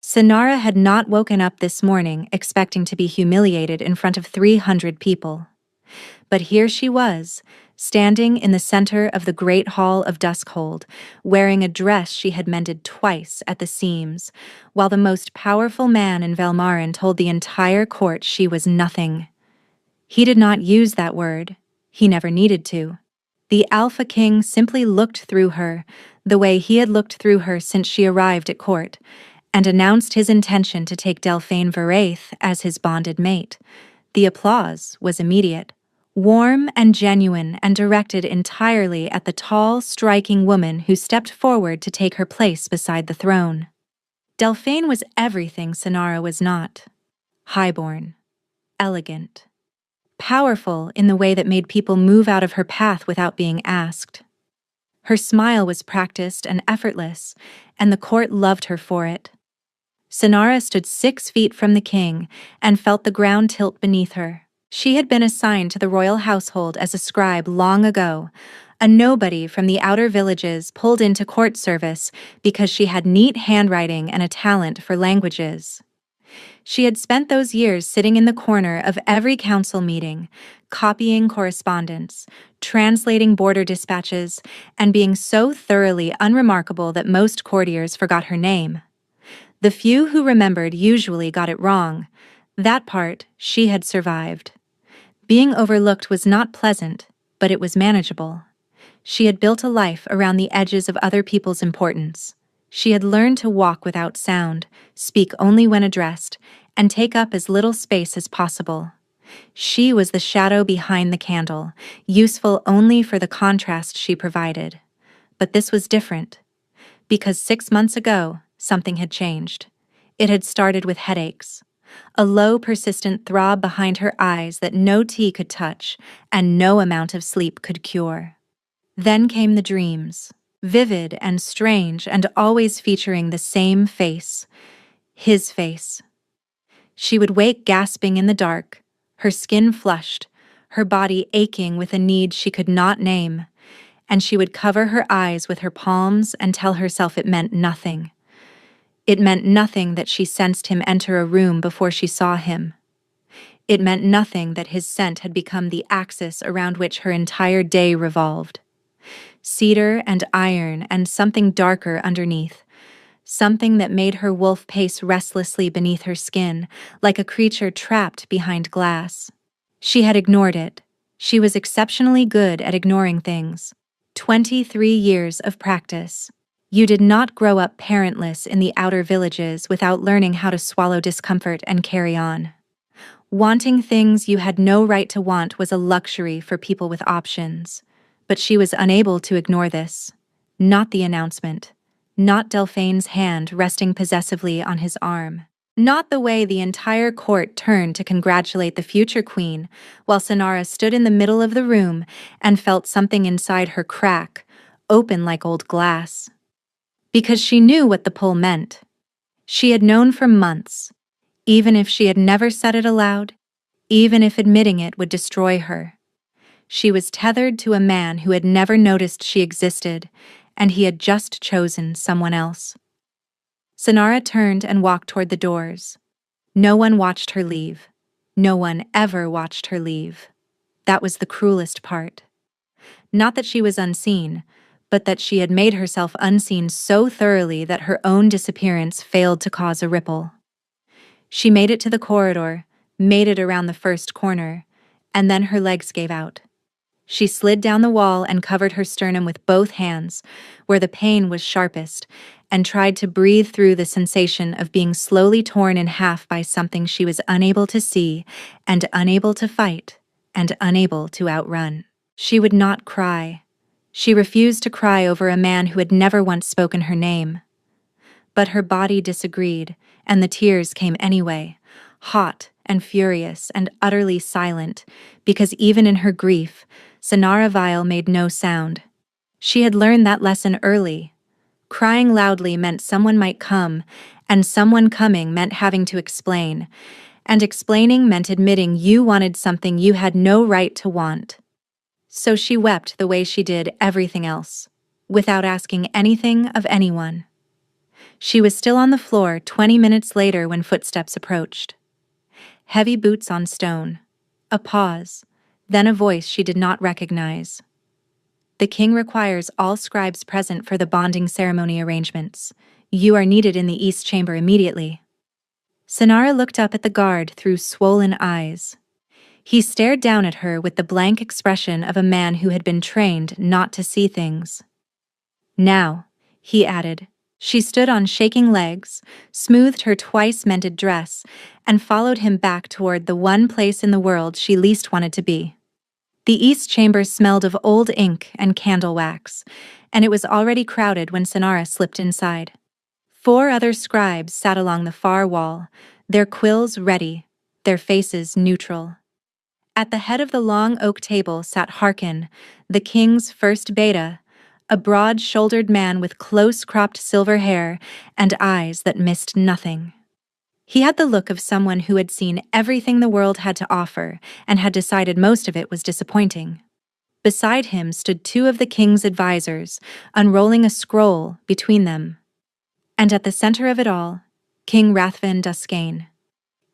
Sinara had not woken up this morning expecting to be humiliated in front of 300 people. But here she was, standing in the center of the great hall of Duskhold, wearing a dress she had mended twice at the seams, while the most powerful man in Velmarin told the entire court she was nothing. He did not use that word. He never needed to. The Alpha King simply looked through her, the way he had looked through her since she arrived at court, and announced his intention to take Delphine Veraith as his bonded mate. The applause was immediate, warm and genuine, and directed entirely at the tall, striking woman who stepped forward to take her place beside the throne. Delphine was everything Sinara was not. Highborn, elegant, powerful in the way that made people move out of her path without being asked. Her smile was practiced and effortless, and the court loved her for it. Sinara stood 6 feet from the king and felt the ground tilt beneath her. She had been assigned to the royal household as a scribe long ago, a nobody from the outer villages pulled into court service because she had neat handwriting and a talent for languages. She had spent those years sitting in the corner of every council meeting, copying correspondence, translating border dispatches, and being so thoroughly unremarkable that most courtiers forgot her name. The few who remembered usually got it wrong. That part she had survived. Being overlooked was not pleasant, but it was manageable. She had built a life around the edges of other people's importance. She had learned to walk without sound, speak only when addressed, and take up as little space as possible. She was the shadow behind the candle, useful only for the contrast she provided. But this was different, because 6 months ago, something had changed. It had started with headaches, a low, persistent throb behind her eyes that no tea could touch and no amount of sleep could cure. Then came the dreams, vivid and strange and always featuring the same face, his face. She would wake gasping in the dark, her skin flushed, her body aching with a need she could not name, and she would cover her eyes with her palms and tell herself it meant nothing. It meant nothing that she sensed him enter a room before she saw him. It meant nothing that his scent had become the axis around which her entire day revolved. Cedar and iron and something darker underneath, something that made her wolf pace restlessly beneath her skin, like a creature trapped behind glass. She had ignored it. She was exceptionally good at ignoring things. 23 years of practice. You did not grow up parentless in the outer villages without learning how to swallow discomfort and carry on. Wanting things you had no right to want was a luxury for people with options. But she was unable to ignore this. Not the announcement. Not Delphine's hand resting possessively on his arm. Not the way the entire court turned to congratulate the future queen, while Sinara stood in the middle of the room and felt something inside her crack, open like old glass. Because she knew what the pull meant. She had known for months, even if she had never said it aloud, even if admitting it would destroy her. She was tethered to a man who had never noticed she existed, and he had just chosen someone else. Sinara turned and walked toward the doors. No one watched her leave. No one ever watched her leave. That was the cruelest part. Not that she was unseen, but that she had made herself unseen so thoroughly that her own disappearance failed to cause a ripple. She made it to the corridor, made it around the first corner, and then her legs gave out. She slid down the wall and covered her sternum with both hands, where the pain was sharpest, and tried to breathe through the sensation of being slowly torn in half by something she was unable to see, and unable to fight, and unable to outrun. She would not cry. She refused to cry over a man who had never once spoken her name. But her body disagreed, and the tears came anyway, hot and furious and utterly silent, because even in her grief, Sinara Vile made no sound. She had learned that lesson early. Crying loudly meant someone might come, and someone coming meant having to explain, and explaining meant admitting you wanted something you had no right to want. So she wept the way she did everything else, without asking anything of anyone. She was still on the floor 20 minutes later when footsteps approached. Heavy boots on stone. A pause, then a voice she did not recognize. The king requires all scribes present for the bonding ceremony arrangements. You are needed in the East Chamber immediately. Sonara looked up at the guard through swollen eyes. He stared down at her with the blank expression of a man who had been trained not to see things. Now, he added. She stood on shaking legs, smoothed her twice-mended dress, and followed him back toward the one place in the world she least wanted to be. The East Chamber smelled of old ink and candle wax, and it was already crowded when Sonara slipped inside. 4 other scribes sat along the far wall, their quills ready, their faces neutral. At the head of the long oak table sat Harkin, the king's first beta, a broad-shouldered man with close-cropped silver hair and eyes that missed nothing. He had the look of someone who had seen everything the world had to offer and had decided most of it was disappointing. Beside him stood 2 of the king's advisors, unrolling a scroll between them. And at the center of it all, King Rathvin Duskane.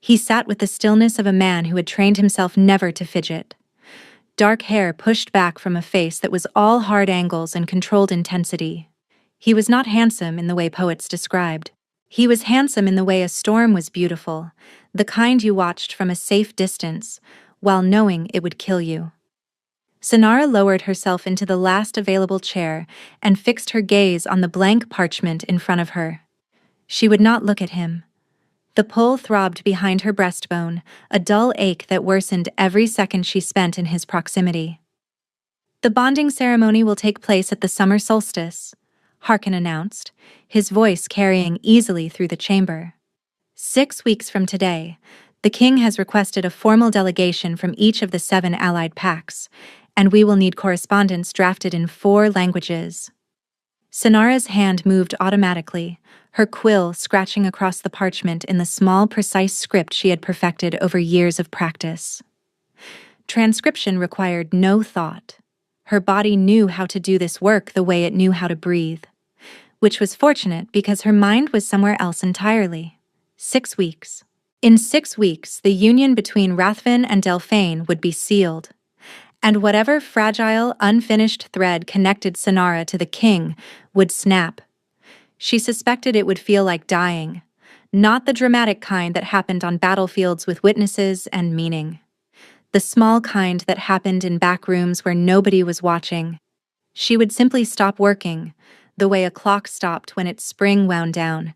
He sat with the stillness of a man who had trained himself never to fidget. Dark hair pushed back from a face that was all hard angles and controlled intensity. He was not handsome in the way poets described. He was handsome in the way a storm was beautiful, the kind you watched from a safe distance, while knowing it would kill you. Sonara lowered herself into the last available chair and fixed her gaze on the blank parchment in front of her. She would not look at him. The pull throbbed behind her breastbone, a dull ache that worsened every second she spent in his proximity. The bonding ceremony will take place at the summer solstice, Harkin announced, his voice carrying easily through the chamber. 6 weeks from today, the king has requested a formal delegation from each of the 7 allied pacts, and we will need correspondence drafted in 4 languages. Sonara's hand moved automatically, her quill scratching across the parchment in the small, precise script she had perfected over years of practice. Transcription required no thought. Her body knew how to do this work the way it knew how to breathe, which was fortunate because her mind was somewhere else entirely. 6 weeks. In 6 weeks, the union between Rathvin and Delphine would be sealed, and whatever fragile, unfinished thread connected Sonara to the king would snap. She suspected it would feel like dying, not the dramatic kind that happened on battlefields with witnesses and meaning. The small kind that happened in back rooms where nobody was watching. She would simply stop working, the way a clock stopped when its spring wound down,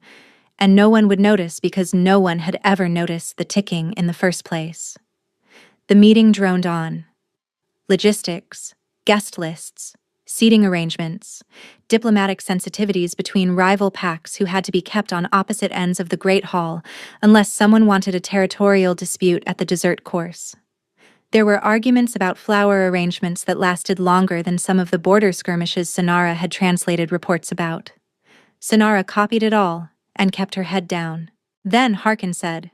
and no one would notice because no one had ever noticed the ticking in the first place. The meeting droned on. Logistics, guest lists, seating arrangements, diplomatic sensitivities between rival pacts who had to be kept on opposite ends of the Great Hall unless someone wanted a territorial dispute at the dessert course. There were arguments about flower arrangements that lasted longer than some of the border skirmishes Sonara had translated reports about. Sonara copied it all and kept her head down. Then Harkin said,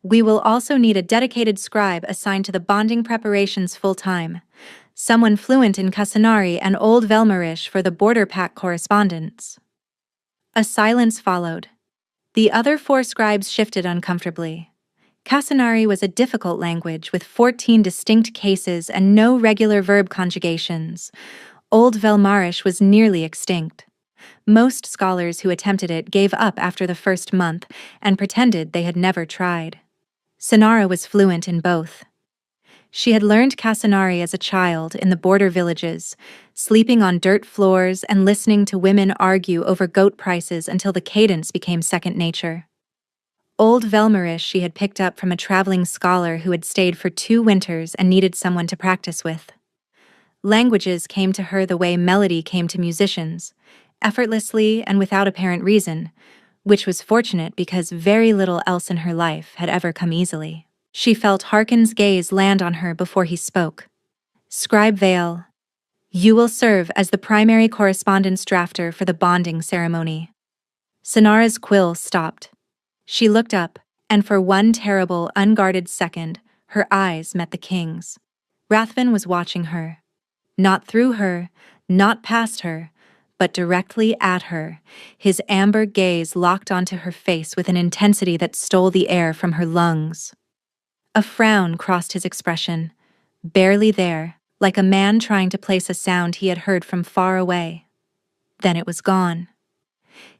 "We will also need a dedicated scribe assigned to the bonding preparations full-time, someone fluent in Casanari and Old Velmarish for the border pack correspondence." A silence followed. The other 4 scribes shifted uncomfortably. Casanari was a difficult language with 14 distinct cases and no regular verb conjugations. Old Velmarish was nearly extinct. Most scholars who attempted it gave up after the first month and pretended they had never tried. Sonara was fluent in both. She had learned Casanari as a child in the border villages, sleeping on dirt floors and listening to women argue over goat prices until the cadence became second nature. Old Velmarish she had picked up from a traveling scholar who had stayed for 2 winters and needed someone to practice with. Languages came to her the way melody came to musicians, effortlessly and without apparent reason, which was fortunate because very little else in her life had ever come easily. She felt Harkin's gaze land on her before he spoke. "Scribe Vale, you will serve as the primary correspondence drafter for the bonding ceremony." Sonara's quill stopped. She looked up, and for one terrible, unguarded second, her eyes met the king's. Rathvin was watching her. Not through her, not past her, but directly at her, his amber gaze locked onto her face with an intensity that stole the air from her lungs. A frown crossed his expression, barely there, like a man trying to place a sound he had heard from far away. Then it was gone.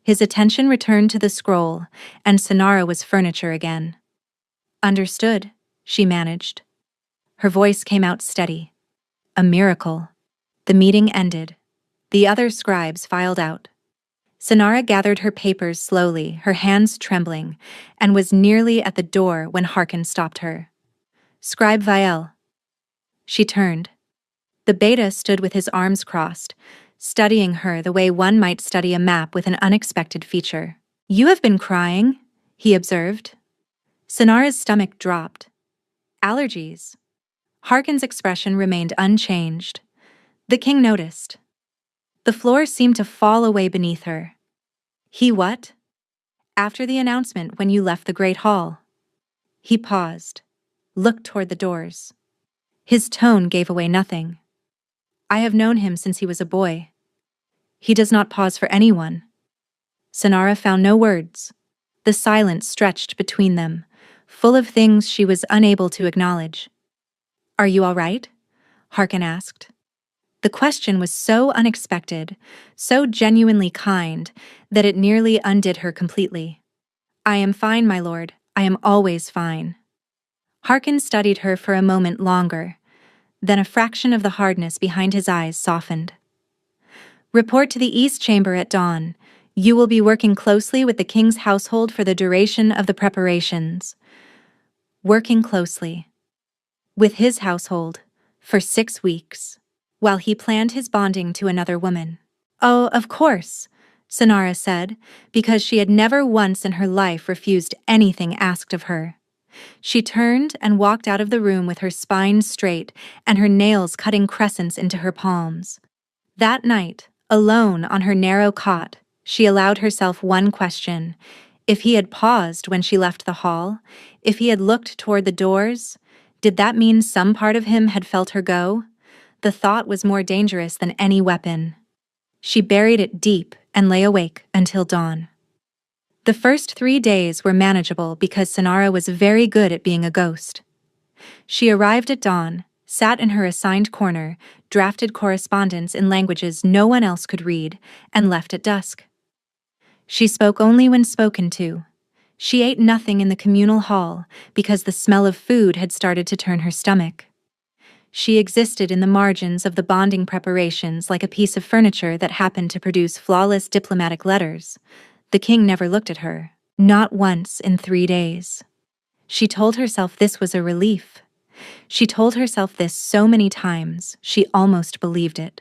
His attention returned to the scroll, and Sonara was furniture again. "Understood," she managed. Her voice came out steady. A miracle. The meeting ended. The other scribes filed out. Sonara gathered her papers slowly, her hands trembling, and was nearly at the door when Harkin stopped her. "Scribe Vielle." She turned. The beta stood with his arms crossed, studying her the way one might study a map with an unexpected feature. "You have been crying," he observed. Sonara's stomach dropped. "Allergies." Harkin's expression remained unchanged. The king noticed. The floor seemed to fall away beneath her. "He what?" "After the announcement when you left the Great Hall." He paused, looked toward the doors. His tone gave away nothing. "I have known him since he was a boy. He does not pause for anyone." Sonara found no words. The silence stretched between them, full of things she was unable to acknowledge. "Are you all right?" Harkin asked. The question was so unexpected, so genuinely kind, that it nearly undid her completely. "I am fine, my lord. I am always fine." Harkin studied her for a moment longer. Then a fraction of the hardness behind his eyes softened. "Report to the East Chamber at dawn. You will be working closely with the king's household for the duration of the preparations." Working closely. With his household. For 6 weeks. While he planned his bonding to another woman. "Oh, of course," Sonara said, because she had never once in her life refused anything asked of her. She turned and walked out of the room with her spine straight and her nails cutting crescents into her palms. That night, alone on her narrow cot, she allowed herself one question. If he had paused when she left the hall, if he had looked toward the doors, did that mean some part of him had felt her go? The thought was more dangerous than any weapon. She buried it deep and lay awake until dawn. The first 3 days were manageable because Sonara was very good at being a ghost. She arrived at dawn, sat in her assigned corner, drafted correspondence in languages no one else could read, and left at dusk. She spoke only when spoken to. She ate nothing in the communal hall because the smell of food had started to turn her stomach. She existed in the margins of the bonding preparations like a piece of furniture that happened to produce flawless diplomatic letters. The king never looked at her, not once in 3 days. She told herself this was a relief. She told herself this so many times, she almost believed it.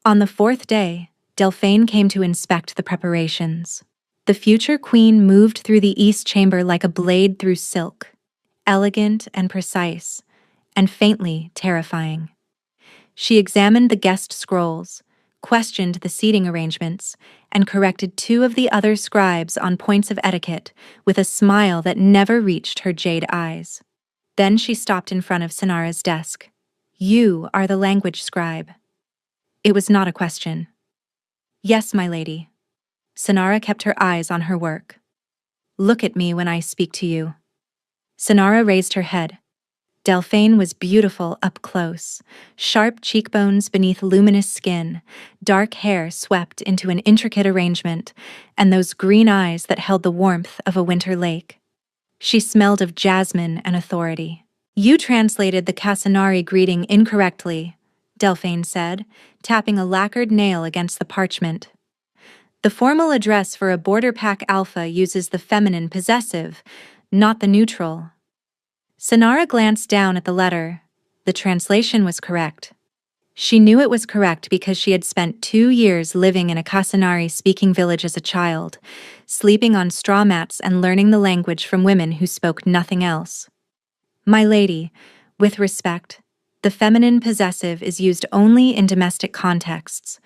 On the 4th day, Delphine came to inspect the preparations. The future queen moved through the East Chamber like a blade through silk, elegant and precise, and faintly terrifying. She examined the guest scrolls, questioned the seating arrangements, and corrected 2 of the other scribes on points of etiquette with a smile that never reached her jade eyes. Then she stopped in front of Sonara's desk. "You are the language scribe." It was not a question. "Yes, my lady." Sonara kept her eyes on her work. "Look at me when I speak to you." Sonara raised her head. Delphine was beautiful up close, sharp cheekbones beneath luminous skin, dark hair swept into an intricate arrangement, and those green eyes that held the warmth of a winter lake. She smelled of jasmine and authority. "You translated the Casanari greeting incorrectly," Delphine said, tapping a lacquered nail against the parchment. "The formal address for a border pack alpha uses the feminine possessive, not the neutral." Sonara glanced down at the letter. The translation was correct. She knew it was correct because she had spent 2 years living in a Casanari-speaking village as a child, sleeping on straw mats and learning the language from women who spoke nothing else. "My lady, with respect, the feminine possessive is used only in domestic contexts.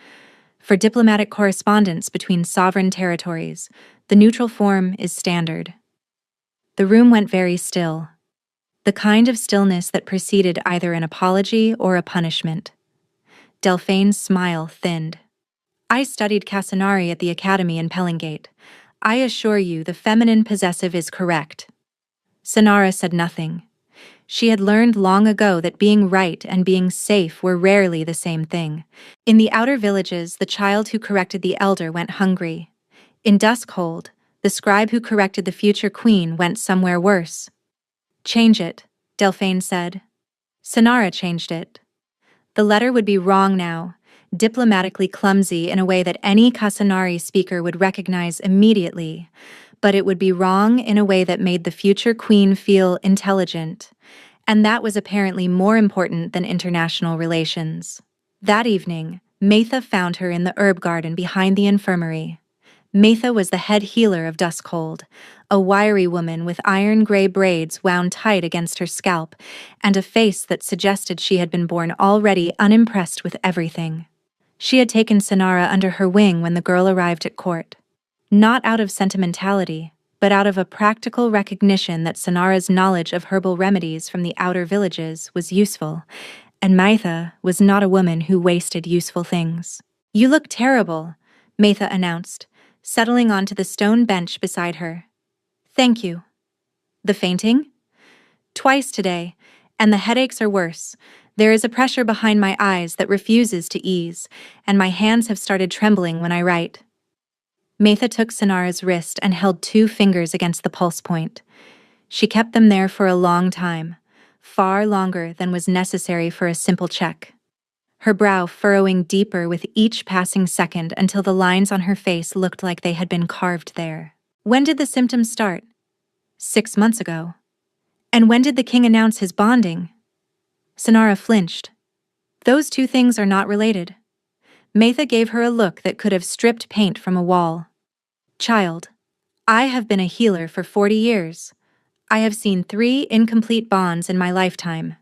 For diplomatic correspondence between sovereign territories, the neutral form is standard." The room went very still. The kind of stillness that preceded either an apology or a punishment. Delphine's smile thinned. I studied Casanari at the academy in Pellingate. I assure you the feminine possessive is correct. Sonara said nothing. She had learned long ago that being right and being safe were rarely the same thing. In the outer villages, the child who corrected the elder went hungry. In Duskhold, the scribe who corrected the future queen went somewhere worse. Change it, Delphine said. Sonara changed it. The letter would be wrong now, diplomatically clumsy in a way that any Casanari speaker would recognize immediately, but it would be wrong in a way that made the future queen feel intelligent. And that was apparently more important than international relations. That evening, Metha found her in the herb garden behind the infirmary. Metha was the head healer of Duskhold, a wiry woman with iron-gray braids wound tight against her scalp, and a face that suggested she had been born already unimpressed with everything. She had taken Sonara under her wing when the girl arrived at court. Not out of sentimentality, but out of a practical recognition that Sonara's knowledge of herbal remedies from the outer villages was useful, and Metha was not a woman who wasted useful things. "You look terrible," Metha announced, settling onto the stone bench beside her. "Thank you." "The fainting?" "Twice today, and the headaches are worse. There is a pressure behind my eyes that refuses to ease, and my hands have started trembling when I write." Metha took Sonara's wrist and held 2 fingers against the pulse point. She kept them there for a long time, far longer than was necessary for a simple check. Her brow furrowing deeper with each passing second until the lines on her face looked like they had been carved there. "When did the symptoms start?" "6 months ago." "And when did the king announce his bonding?" Sonara flinched. "Those 2 things are not related." Metha gave her a look that could have stripped paint from a wall. "Child, I have been a healer for 40 years. I have seen 3 incomplete bonds in my lifetime.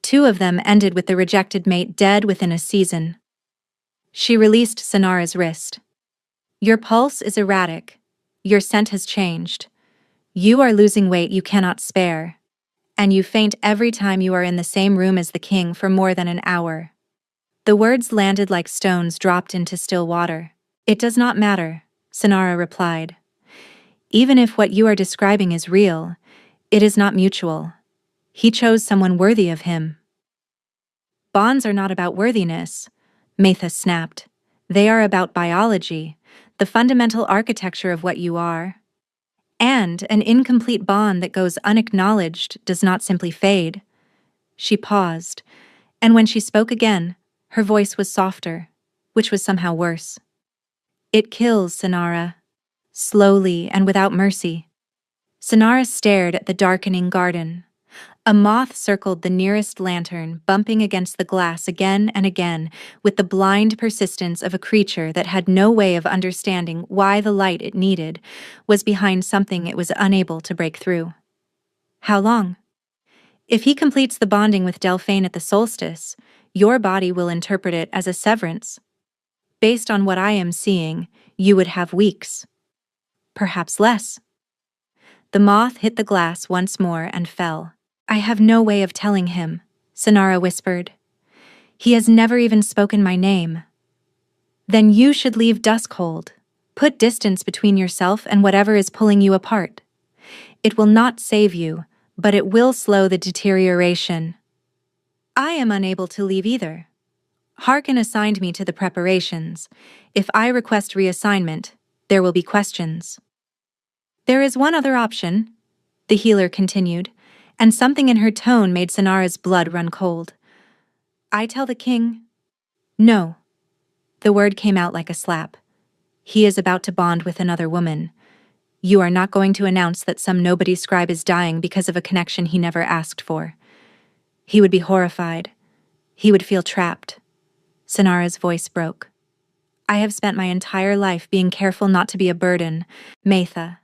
2 of them ended with the rejected mate dead within a season." She released Sonara's wrist. "Your pulse is erratic. Your scent has changed. You are losing weight you cannot spare. And you faint every time you are in the same room as the king for more than an hour." The words landed like stones dropped into still water. "It does not matter," Sonara replied. "Even if what you are describing is real, it is not mutual. He chose someone worthy of him." "Bonds are not about worthiness," Metha snapped. "They are about biology, the fundamental architecture of what you are. And an incomplete bond that goes unacknowledged does not simply fade." She paused, and when she spoke again, her voice was softer, which was somehow worse. "It kills, Sonara. Slowly and without mercy." Sonara stared at the darkening garden. A moth circled the nearest lantern, bumping against the glass again and again, with the blind persistence of a creature that had no way of understanding why the light it needed was behind something it was unable to break through. "How long?" "If he completes the bonding with Delphine at the solstice, your body will interpret it as a severance. Based on what I am seeing, you would have weeks. Perhaps less." The moth hit the glass once more and fell. "I have no way of telling him," Sonara whispered. "He has never even spoken my name." "Then you should leave Duskhold. Put distance between yourself and whatever is pulling you apart. It will not save you, but it will slow the deterioration." "I am unable to leave either. Harkin assigned me to the preparations. If I request reassignment, there will be questions." "There is one other option," the healer continued, and something in her tone made Sonara's blood run cold. "I tell the king—" "No." The word came out like a slap. "He is about to bond with another woman. You are not going to announce that some nobody scribe is dying because of a connection he never asked for. He would be horrified. He would feel trapped." Sonara's voice broke. "I have spent my entire life being careful not to be a burden, Metha.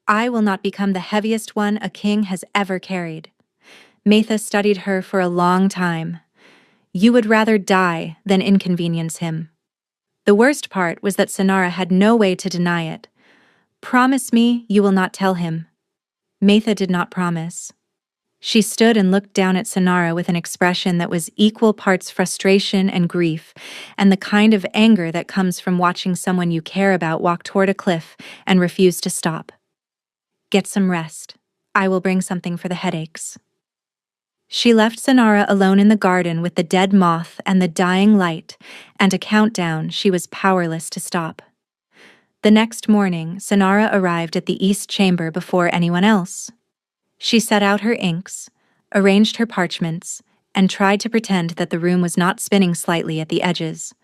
I will not become the heaviest one a king has ever carried." Metha studied her for a long time. "You would rather die than inconvenience him." The worst part was that Sonara had no way to deny it. "Promise me you will not tell him." Metha did not promise. She stood and looked down at Sonara with an expression that was equal parts frustration and grief, and the kind of anger that comes from watching someone you care about walk toward a cliff and refuse to stop. Get some rest. I will bring something for the headaches. She left Sonara alone in the garden with the dead moth and the dying light, and a countdown she was powerless to stop. The next morning, Sonara arrived at the east chamber before anyone else. She set out her inks, arranged her parchments, and tried to pretend that the room was not spinning slightly at the edges.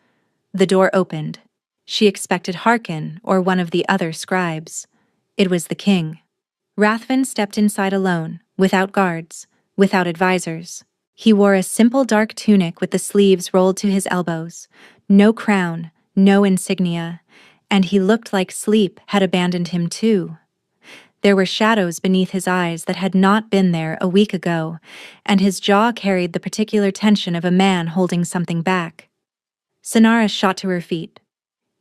The door opened. She expected Harkin or one of the other scribes. It was the king. Rathvin stepped inside alone, without guards, without advisors. He wore a simple dark tunic with the sleeves rolled to his elbows, no crown, no insignia, and he looked like sleep had abandoned him too. There were shadows beneath his eyes that had not been there a week ago, and his jaw carried the particular tension of a man holding something back. Sonara shot to her feet.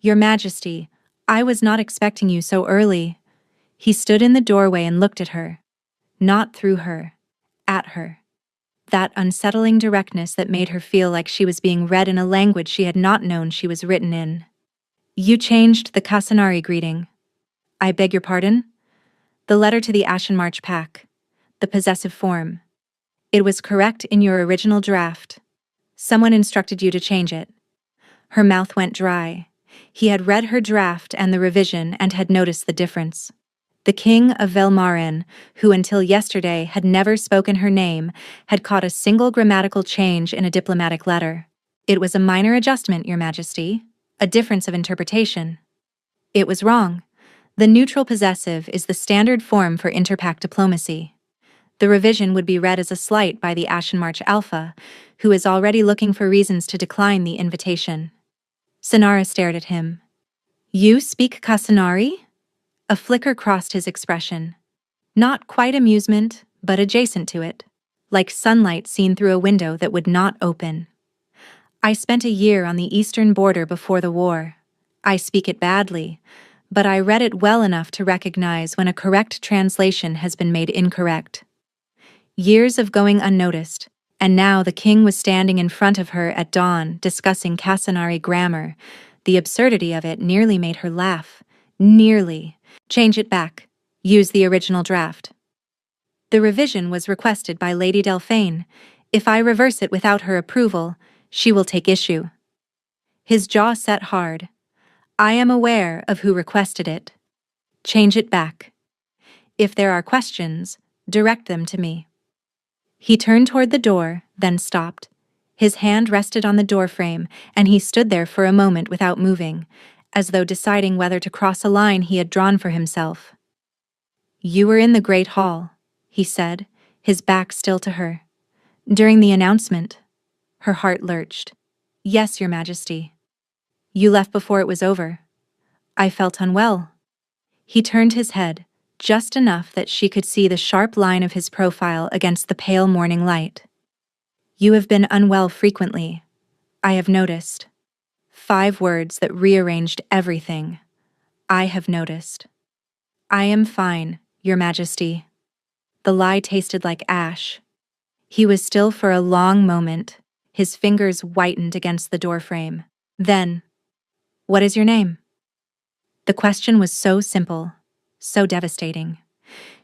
"Your Majesty, I was not expecting you so early." He stood in the doorway and looked at her. Not through her. At her. That unsettling directness that made her feel like she was being read in a language she had not known she was written in. "You changed the Casanari greeting." "I beg your pardon?" "The letter to the Ashenmarch pack. The possessive form. It was correct in your original draft. Someone instructed you to change it." Her mouth went dry. He had read her draft and the revision and had noticed the difference. The king of Velmaren, who until yesterday had never spoken her name, had caught a single grammatical change in a diplomatic letter. "It was a minor adjustment, Your Majesty. A difference of interpretation." It was wrong. The neutral possessive is the standard form for interpact diplomacy. The revision would be read as a slight by the Ashenmarch Alpha, who is already looking for reasons to decline the invitation. Sonara stared at him. "You speak Casanari?" A flicker crossed his expression. Not quite amusement, but adjacent to it, like sunlight seen through a window that would not open. "I spent a year on the eastern border before the war. I speak it badly, but I read it well enough to recognize when a correct translation has been made incorrect." Years of going unnoticed, and now the king was standing in front of her at dawn discussing Casanari grammar. The absurdity of it nearly made her laugh. Nearly. "Change it back. Use the original draft." "The revision was requested by Lady Delphine. If I reverse it without her approval, she will take issue." His jaw set hard. "I am aware of who requested it. Change it back. If there are questions, direct them to me." He turned toward the door, then stopped. His hand rested on the doorframe, and he stood there for a moment without moving, as though deciding whether to cross a line he had drawn for himself. "You were in the Great Hall," he said, his back still to her. "During the announcement." Her heart lurched. "Yes, Your Majesty." "You left before it was over." "I felt unwell." He turned his head, just enough that she could see the sharp line of his profile against the pale morning light. "You have been unwell frequently. I have noticed." 5 words that rearranged everything. "I have noticed." "I am fine, Your Majesty." The lie tasted like ash. He was still for a long moment, his fingers whitened against the doorframe. Then, "What is your name?" The question was so simple, so devastating.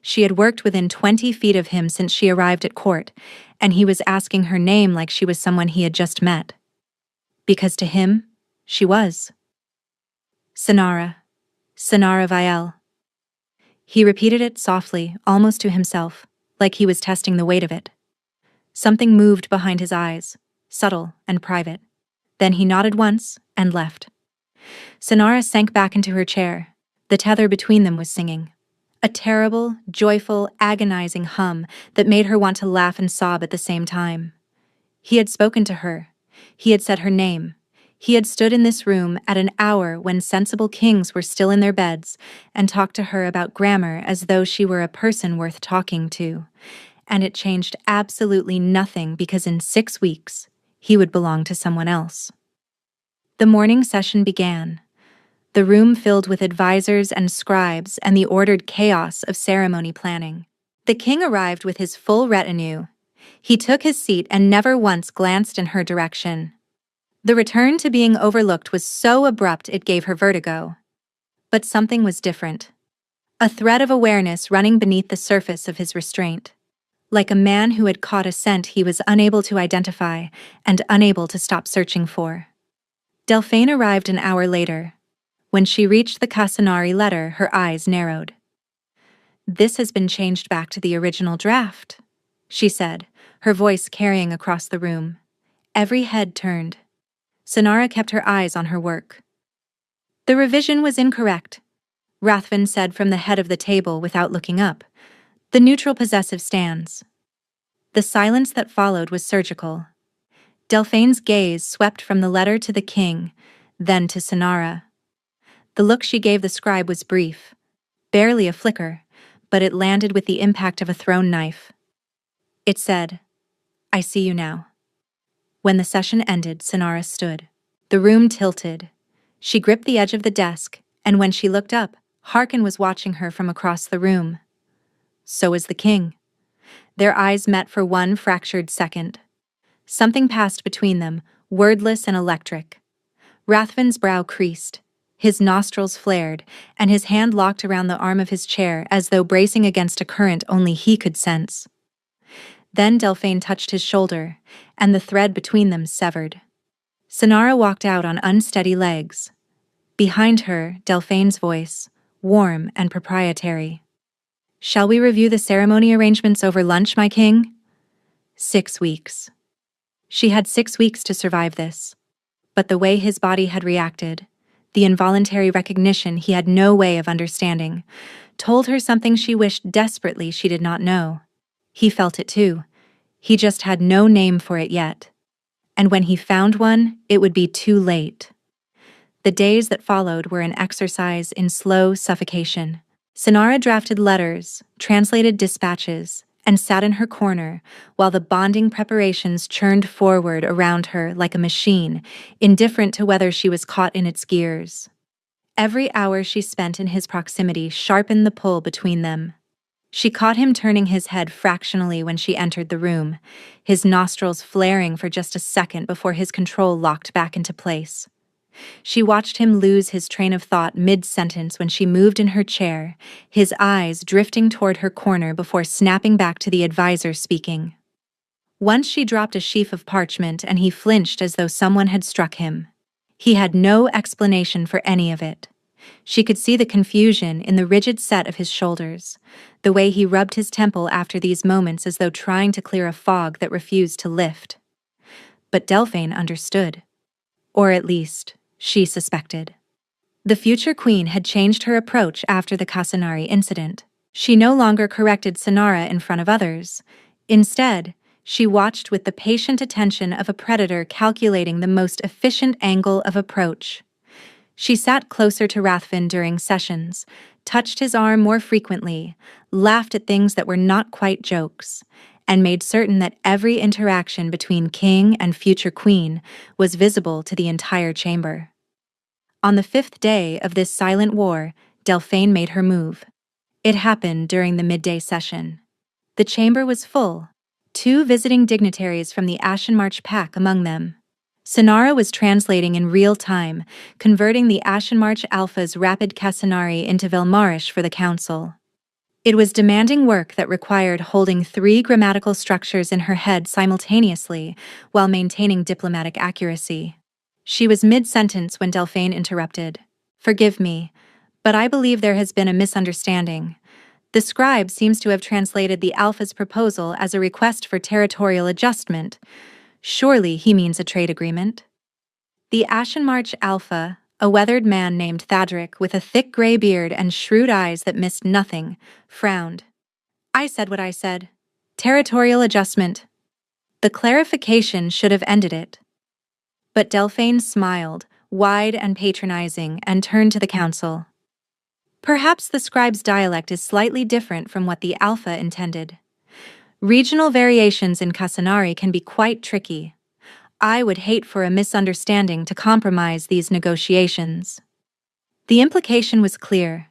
She had worked within 20 feet of him since she arrived at court, and he was asking her name like she was someone he had just met. Because to him, she was. "Sonara. Sonara Vielle." He repeated it softly, almost to himself, like he was testing the weight of it. Something moved behind his eyes, subtle and private. Then he nodded once and left. Sonara sank back into her chair. The tether between them was singing. A terrible, joyful, agonizing hum that made her want to laugh and sob at the same time. He had spoken to her. He had said her name. He had stood in this room at an hour when sensible kings were still in their beds and talked to her about grammar as though she were a person worth talking to. And it changed absolutely nothing because in 6 weeks, he would belong to someone else. The morning session began. The room filled with advisors and scribes and the ordered chaos of ceremony planning. The king arrived with his full retinue. He took his seat and never once glanced in her direction. The return to being overlooked was so abrupt it gave her vertigo. But something was different. A thread of awareness running beneath the surface of his restraint. Like a man who had caught a scent he was unable to identify and unable to stop searching for. Delphine arrived an hour later. When she reached the Casanari letter, her eyes narrowed. "This has been changed back to the original draft," she said, her voice carrying across the room. Every head turned. Sonara kept her eyes on her work. "The revision was incorrect," Rathvin said from the head of the table without looking up. "The neutral possessive stands." The silence that followed was surgical. Delphine's gaze swept from the letter to the king, then to Sonara. The look she gave the scribe was brief, barely a flicker, but it landed with the impact of a thrown knife. It said, "I see you now." When the session ended, Sonara stood. The room tilted. She gripped the edge of the desk, and when she looked up, Harkin was watching her from across the room. So was the king. Their eyes met for one fractured second. Something passed between them, wordless and electric. Rathvin's brow creased. His nostrils flared, and his hand locked around the arm of his chair as though bracing against a current only he could sense. Then Delphine touched his shoulder, and the thread between them severed. Sonara walked out on unsteady legs. Behind her, Delphine's voice, warm and proprietary. "Shall we review the ceremony arrangements over lunch, my king?" 6 weeks. She had 6 weeks to survive this. But the way his body had reacted, the involuntary recognition he had no way of understanding, told her something she wished desperately she did not know. He felt it too. He just had no name for it yet. And when he found one, it would be too late. The days that followed were an exercise in slow suffocation. Sonara drafted letters, translated dispatches, and sat in her corner while the bonding preparations churned forward around her like a machine, indifferent to whether she was caught in its gears. Every hour she spent in his proximity sharpened the pull between them. She caught him turning his head fractionally when she entered the room, his nostrils flaring for just a second before his control locked back into place. She watched him lose his train of thought mid-sentence when she moved in her chair, his eyes drifting toward her corner before snapping back to the advisor speaking. Once she dropped a sheaf of parchment and he flinched as though someone had struck him. He had no explanation for any of it. She could see the confusion in the rigid set of his shoulders, the way he rubbed his temple after these moments as though trying to clear a fog that refused to lift. But Delphine understood. Or at least, she suspected. The future queen had changed her approach after the Casanari incident. She no longer corrected Sonara in front of others. Instead, she watched with the patient attention of a predator calculating the most efficient angle of approach. She sat closer to Rathvin during sessions, touched his arm more frequently, laughed at things that were not quite jokes, and made certain that every interaction between king and future queen was visible to the entire chamber. On the 5th day of this silent war, Delphine made her move. It happened during the midday session. The chamber was full, 2 visiting dignitaries from the Ashenmarch pack among them. Sonara was translating in real time, converting the Ashenmarch Alpha's rapid Casanari into Velmarish for the council. It was demanding work that required holding 3 grammatical structures in her head simultaneously while maintaining diplomatic accuracy. She was mid-sentence when Delphine interrupted. "Forgive me, but I believe there has been a misunderstanding. The scribe seems to have translated the Alpha's proposal as a request for territorial adjustment. Surely he means a trade agreement." The Ashenmarch Alpha, a weathered man named Thadric with a thick gray beard and shrewd eyes that missed nothing, frowned. "I said what I said. Territorial adjustment." The clarification should have ended it. But Delphine smiled, wide and patronizing, and turned to the council. "Perhaps the scribe's dialect is slightly different from what the Alpha intended. Regional variations in Casanari can be quite tricky. I would hate for a misunderstanding to compromise these negotiations." The implication was clear.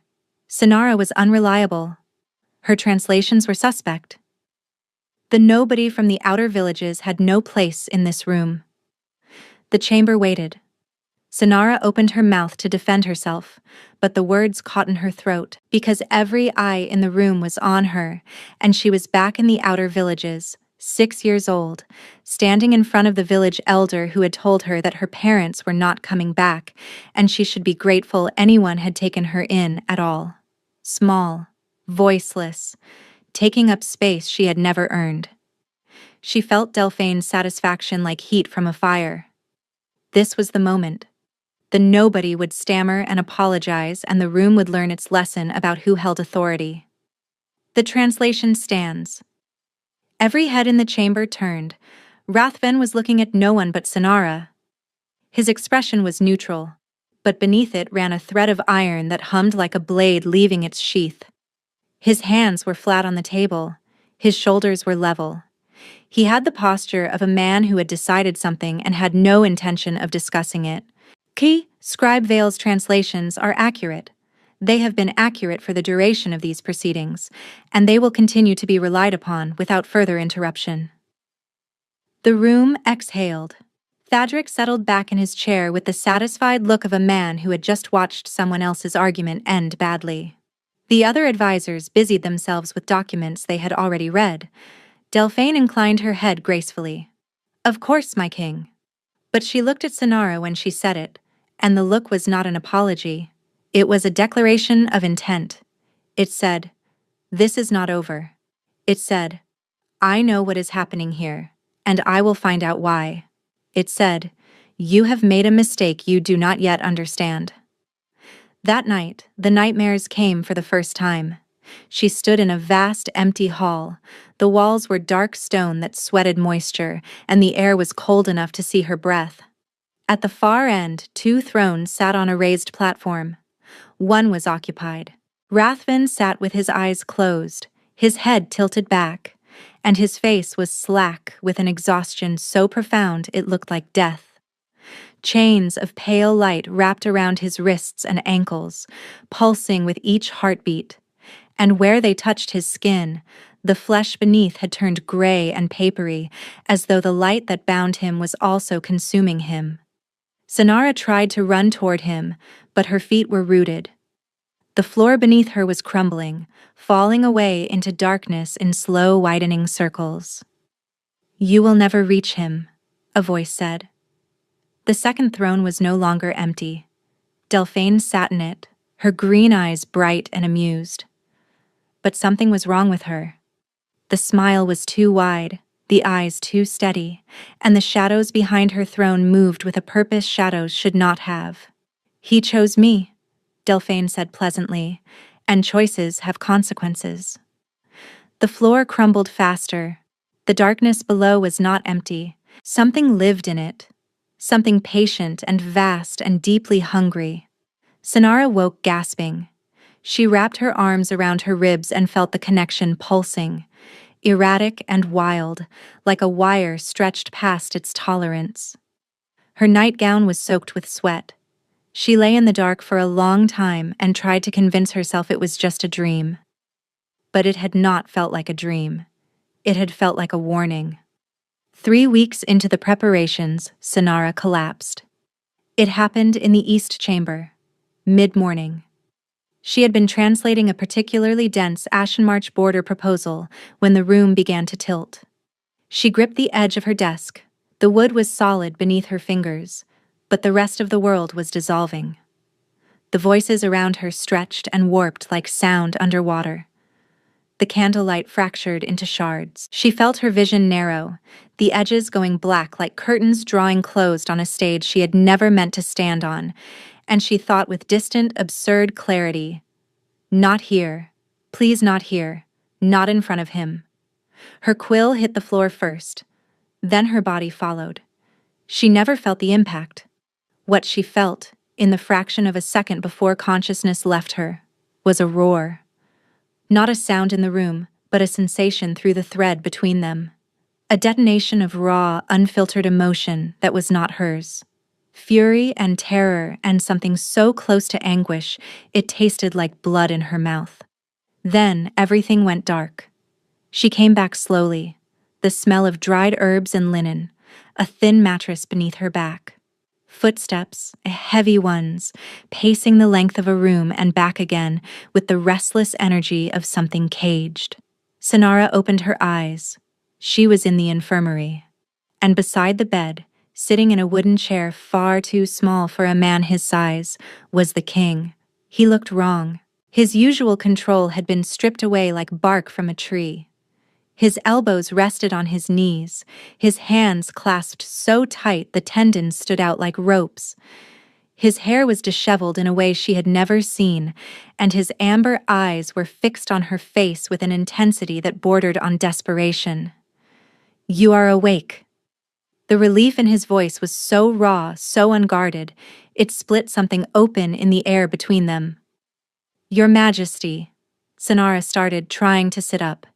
Sonara was unreliable. Her translations were suspect. The nobody from the outer villages had no place in this room. The chamber waited. Sonara opened her mouth to defend herself, but the words caught in her throat because every eye in the room was on her, and she was back in the outer villages, 6 years old, standing in front of the village elder who had told her that her parents were not coming back, and she should be grateful anyone had taken her in at all. Small, voiceless, taking up space she had never earned. She felt Delphine's satisfaction like heat from a fire. This was the moment. The nobody would stammer and apologize, and the room would learn its lesson about who held authority. The translation stands. Every head in the chamber turned. Rathven was looking at no one but Sonara. His expression was neutral, but beneath it ran a thread of iron that hummed like a blade leaving its sheath. His hands were flat on the table. His shoulders were level. He had the posture of a man who had decided something and had no intention of discussing it. Scribe Vale's translations are accurate. They have been accurate for the duration of these proceedings, and they will continue to be relied upon without further interruption. The room exhaled. Thadric settled back in his chair with the satisfied look of a man who had just watched someone else's argument end badly. The other advisors busied themselves with documents they had already read. Delphine inclined her head gracefully. "Of course, my king." But she looked at Sonara when she said it, and the look was not an apology. It was a declaration of intent. It said, "This is not over." It said, "I know what is happening here, and I will find out why." It said, "You have made a mistake you do not yet understand." That night, the nightmares came for the first time. She stood in a vast, empty hall. The walls were dark stone that sweated moisture, and the air was cold enough to see her breath. At the far end, 2 thrones sat on a raised platform. One was occupied. Rathven sat with his eyes closed, his head tilted back, and his face was slack with an exhaustion so profound it looked like death. Chains of pale light wrapped around his wrists and ankles, pulsing with each heartbeat, and where they touched his skin, the flesh beneath had turned gray and papery, as though the light that bound him was also consuming him. Sonara tried to run toward him, but her feet were rooted. The floor beneath her was crumbling, falling away into darkness in slow widening circles. "You will never reach him," a voice said. The second throne was no longer empty. Delphine sat in it, her green eyes bright and amused. But something was wrong with her. The smile was too wide, the eyes too steady, and the shadows behind her throne moved with a purpose shadows should not have. "He chose me," Delphine said pleasantly, "and choices have consequences." The floor crumbled faster. The darkness below was not empty. Something lived in it. Something patient and vast and deeply hungry. Sonara woke gasping. She wrapped her arms around her ribs and felt the connection pulsing, erratic and wild, like a wire stretched past its tolerance. Her nightgown was soaked with sweat. She lay in the dark for a long time and tried to convince herself it was just a dream. But it had not felt like a dream. It had felt like a warning. 3 weeks into the preparations, Sonara collapsed. It happened in the East Chamber, mid-morning. She had been translating a particularly dense Ashenmarch border proposal when the room began to tilt. She gripped the edge of her desk. The wood was solid beneath her fingers, but the rest of the world was dissolving. The voices around her stretched and warped like sound underwater. The candlelight fractured into shards. She felt her vision narrow, the edges going black like curtains drawing closed on a stage she had never meant to stand on, and she thought with distant, absurd clarity, "Not here. Please not here. Not in front of him." Her quill hit the floor first. Then her body followed. She never felt the impact. What she felt, in the fraction of a second before consciousness left her, was a roar. Not a sound in the room, but a sensation through the thread between them. A detonation of raw, unfiltered emotion that was not hers. Fury and terror and something so close to anguish, it tasted like blood in her mouth. Then everything went dark. She came back slowly, the smell of dried herbs and linen, a thin mattress beneath her back. Footsteps, heavy ones, pacing the length of a room and back again with the restless energy of something caged. Sonara opened her eyes. She was in the infirmary. And beside the bed, sitting in a wooden chair far too small for a man his size, was the king. He looked wrong. His usual control had been stripped away like bark from a tree. His elbows rested on his knees, his hands clasped so tight the tendons stood out like ropes. His hair was disheveled in a way she had never seen, and his amber eyes were fixed on her face with an intensity that bordered on desperation. "You are awake." The relief in his voice was so raw, so unguarded, it split something open in the air between them. "Your Majesty," Sonara started, trying to sit up.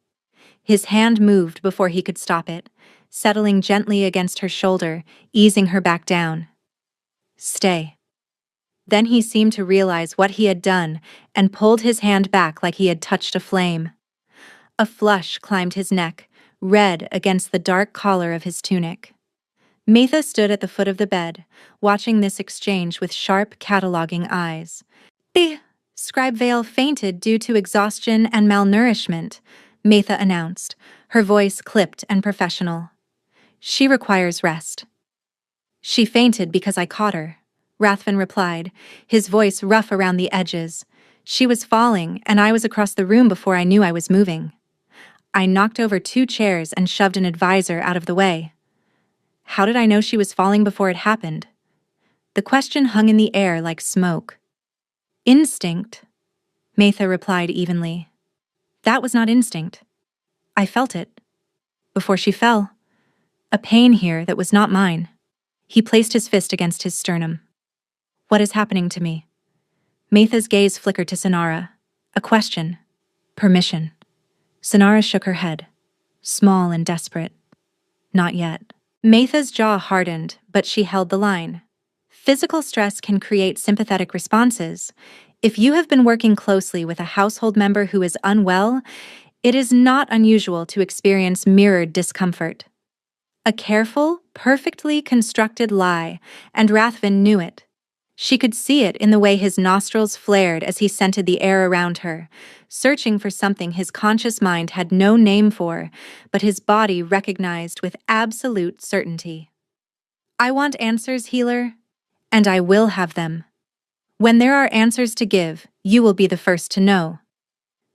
His hand moved before he could stop it, settling gently against her shoulder, easing her back down. "Stay." Then he seemed to realize what he had done and pulled his hand back like he had touched a flame. A flush climbed his neck, red against the dark collar of his tunic. Metha stood at the foot of the bed, watching this exchange with sharp, cataloging eyes. "The scribe Vale fainted due to exhaustion and malnourishment," Metha announced, her voice clipped and professional. "She requires rest." "She fainted because I caught her," Rathven replied, his voice rough around the edges. "She was falling, and I was across the room before I knew I was moving. I knocked over 2 chairs and shoved an advisor out of the way. How did I know she was falling before it happened?" The question hung in the air like smoke. "Instinct," Metha replied evenly. "That was not instinct. I felt it. Before she fell. A pain here that was not mine." He placed his fist against his sternum. "What is happening to me?" Metha's gaze flickered to Sonara. A question. Permission. Sonara shook her head. Small and desperate. "Not yet." Metha's jaw hardened, but she held the line. Physical stress can create sympathetic responses. If you have been working closely with a household member who is unwell, it is not unusual to experience mirrored discomfort. A careful, perfectly constructed lie, and Rathven knew it. She could see it in the way his nostrils flared as he scented the air around her, searching for something his conscious mind had no name for, but his body recognized with absolute certainty. "I want answers, healer, and I will have them. When there are answers to give, you will be the first to know,"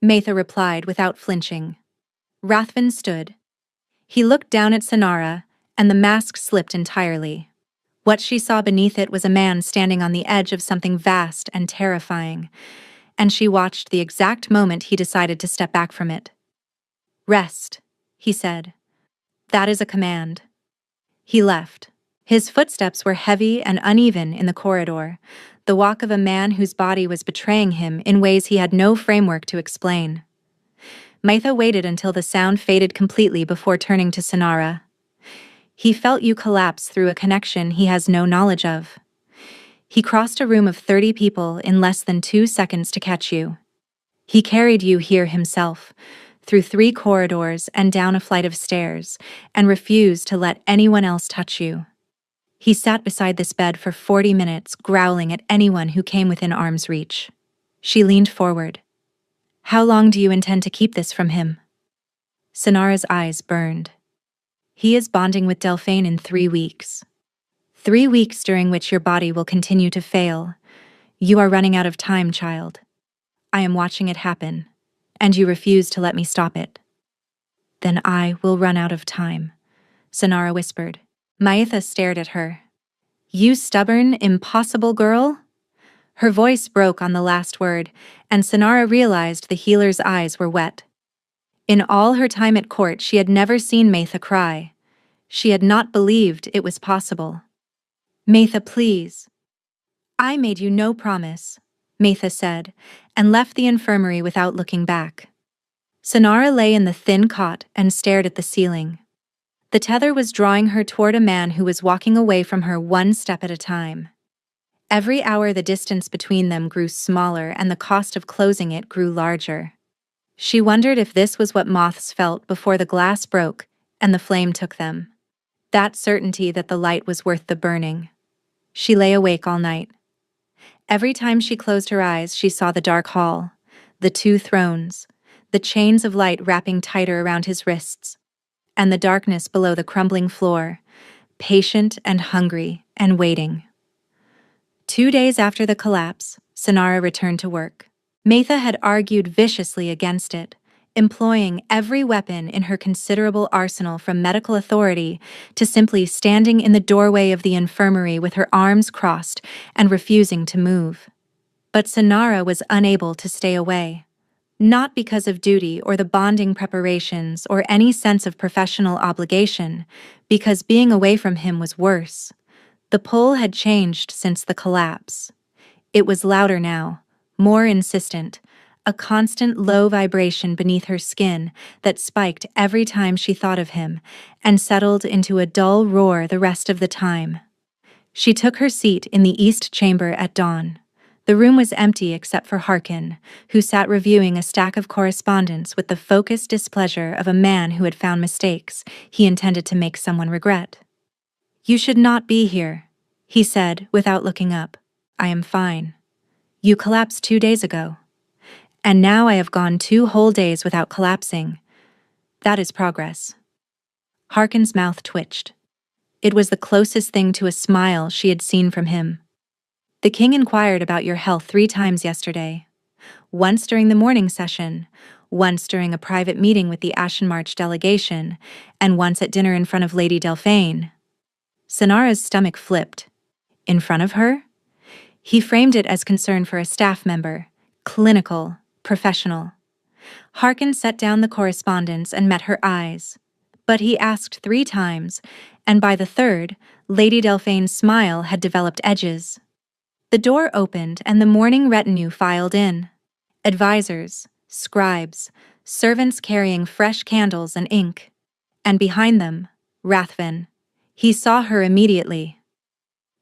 Metha replied without flinching. Rathven stood. He looked down at Sonara, and the mask slipped entirely. What she saw beneath it was a man standing on the edge of something vast and terrifying, and she watched the exact moment he decided to step back from it. "Rest," he said. "That is a command." He left. His footsteps were heavy and uneven in the corridor, the walk of a man whose body was betraying him in ways he had no framework to explain. Metha waited until the sound faded completely before turning to Sonara. "He felt you collapse through a connection he has no knowledge of. He crossed a room of 30 people in less than 2 seconds to catch you. He carried you here himself, through 3 corridors and down a flight of stairs, and refused to let anyone else touch you. He sat beside this bed for 40 minutes, growling at anyone who came within arm's reach." She leaned forward. "How long do you intend to keep this from him?" Sonara's eyes burned. "He is bonding with Delphine in 3 weeks. 3 weeks during which your body will continue to fail. You are running out of time, child. I am watching it happen, and you refuse to let me stop it." "Then I will run out of time," Sonara whispered. Metha stared at her. "You stubborn, impossible girl?" Her voice broke on the last word, and Sonara realized the healer's eyes were wet. In all her time at court, she had never seen Metha cry. She had not believed it was possible. "Metha, please." "I made you no promise," Metha said, and left the infirmary without looking back. Sonara lay in the thin cot and stared at the ceiling. The tether was drawing her toward a man who was walking away from her 1 step at a time. Every hour the distance between them grew smaller and the cost of closing it grew larger. She wondered if this was what moths felt before the glass broke and the flame took them. That certainty that the light was worth the burning. She lay awake all night. Every time she closed her eyes, she saw the dark hall, the two thrones, the chains of light wrapping tighter around his wrists, and the darkness below the crumbling floor, patient and hungry and waiting. 2 days after the collapse, Sonara returned to work. Matha had argued viciously against it, employing every weapon in her considerable arsenal from medical authority to simply standing in the doorway of the infirmary with her arms crossed and refusing to move. But Sonara was unable to stay away. Not because of duty or the bonding preparations or any sense of professional obligation, because being away from him was worse. The pull had changed since the collapse. It was louder now, more insistent, a constant low vibration beneath her skin that spiked every time she thought of him and settled into a dull roar the rest of the time. She took her seat in the east chamber at dawn. The room was empty except for Harkin, who sat reviewing a stack of correspondence with the focused displeasure of a man who had found mistakes he intended to make someone regret. "You should not be here," he said without looking up. "I am fine. You collapsed 2 days ago. And now I have gone 2 whole days without collapsing. That is progress." Harkin's mouth twitched. It was the closest thing to a smile she had seen from him. "The king inquired about your health 3 times yesterday. Once during the morning session, once during a private meeting with the Ashen March delegation, and once at dinner in front of Lady Delphine." Sonara's stomach flipped. In front of her? He framed it as concern for a staff member, clinical, professional. Harkin set down the correspondence and met her eyes. But he asked 3 times, and by the third, Lady Delphine's smile had developed edges. The door opened and the morning retinue filed in. Advisors, scribes, servants carrying fresh candles and ink. And behind them, Rathven. He saw her immediately.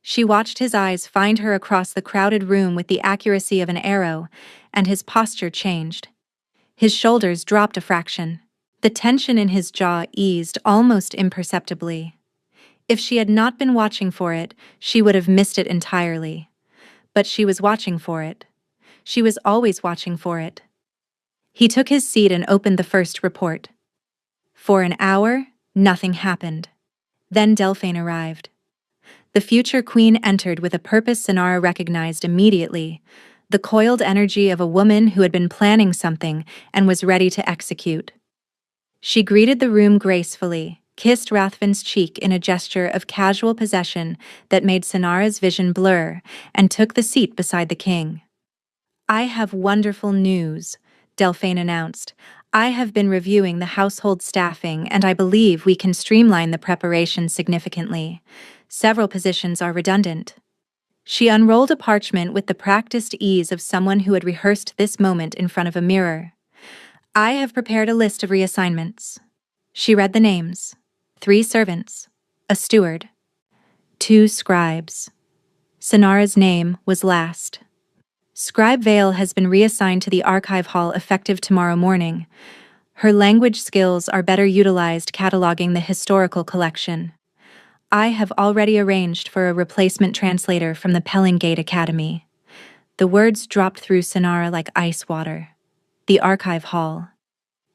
She watched his eyes find her across the crowded room with the accuracy of an arrow, and his posture changed. His shoulders dropped a fraction. The tension in his jaw eased almost imperceptibly. If she had not been watching for it, she would have missed it entirely. But she was watching for it. She was always watching for it. He took his seat and opened the first report. For an hour, nothing happened. Then Delphine arrived. The future queen entered with a purpose Sonara recognized immediately, the coiled energy of a woman who had been planning something and was ready to execute. She greeted the room gracefully, kissed Rathven's cheek in a gesture of casual possession that made Sonara's vision blur, and took the seat beside the king. "I have wonderful news," Delphine announced. "I have been reviewing the household staffing, and I believe we can streamline the preparation significantly. Several positions are redundant." She unrolled a parchment with the practiced ease of someone who had rehearsed this moment in front of a mirror. "I have prepared a list of reassignments." She read the names: 3 servants, a steward, 2 scribes. Sonara's name was last. Scribe Vale has been reassigned to the archive hall effective tomorrow morning. Her language skills are better utilized cataloging the historical collection. I have already arranged for a replacement translator from the Pellingate Academy. The words dropped through Sonara like ice water. The archive hall.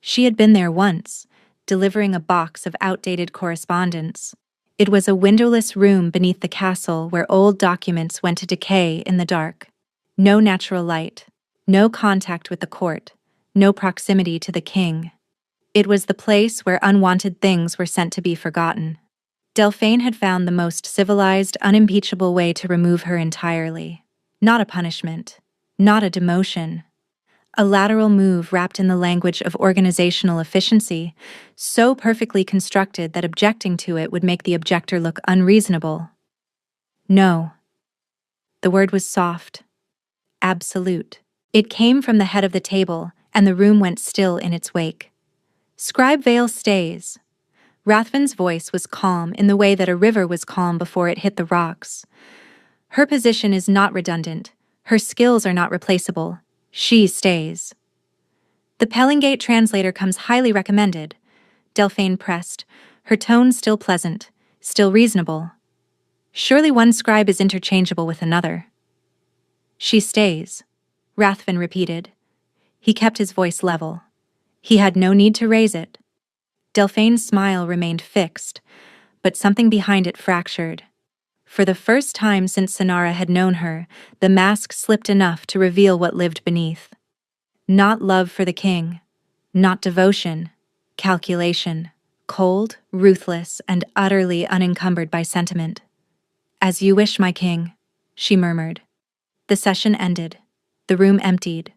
She had been there once, delivering a box of outdated correspondence. It was a windowless room beneath the castle where old documents went to decay in the dark. No natural light, no contact with the court, no proximity to the king. It was the place where unwanted things were sent to be forgotten. Delphine had found the most civilized, unimpeachable way to remove her entirely. Not a punishment, not a demotion. A lateral move wrapped in the language of organizational efficiency, so perfectly constructed that objecting to it would make the objector look unreasonable. No. The word was soft. Absolute. It came from the head of the table, and the room went still in its wake. Scribe Vale stays. Rathven's voice was calm in the way that a river was calm before it hit the rocks. Her position is not redundant. Her skills are not replaceable. She stays. The Pellingate translator comes highly recommended, Delphine pressed, her tone still pleasant, still reasonable. Surely one scribe is interchangeable with another. She stays, Rathven repeated. He kept his voice level. He had no need to raise it. Delphine's smile remained fixed, but something behind it fractured. For the first time since Sonara had known her, the mask slipped enough to reveal what lived beneath. Not love for the king, not devotion, calculation, cold, ruthless, and utterly unencumbered by sentiment. "As you wish, my king," she murmured. The session ended. The room emptied.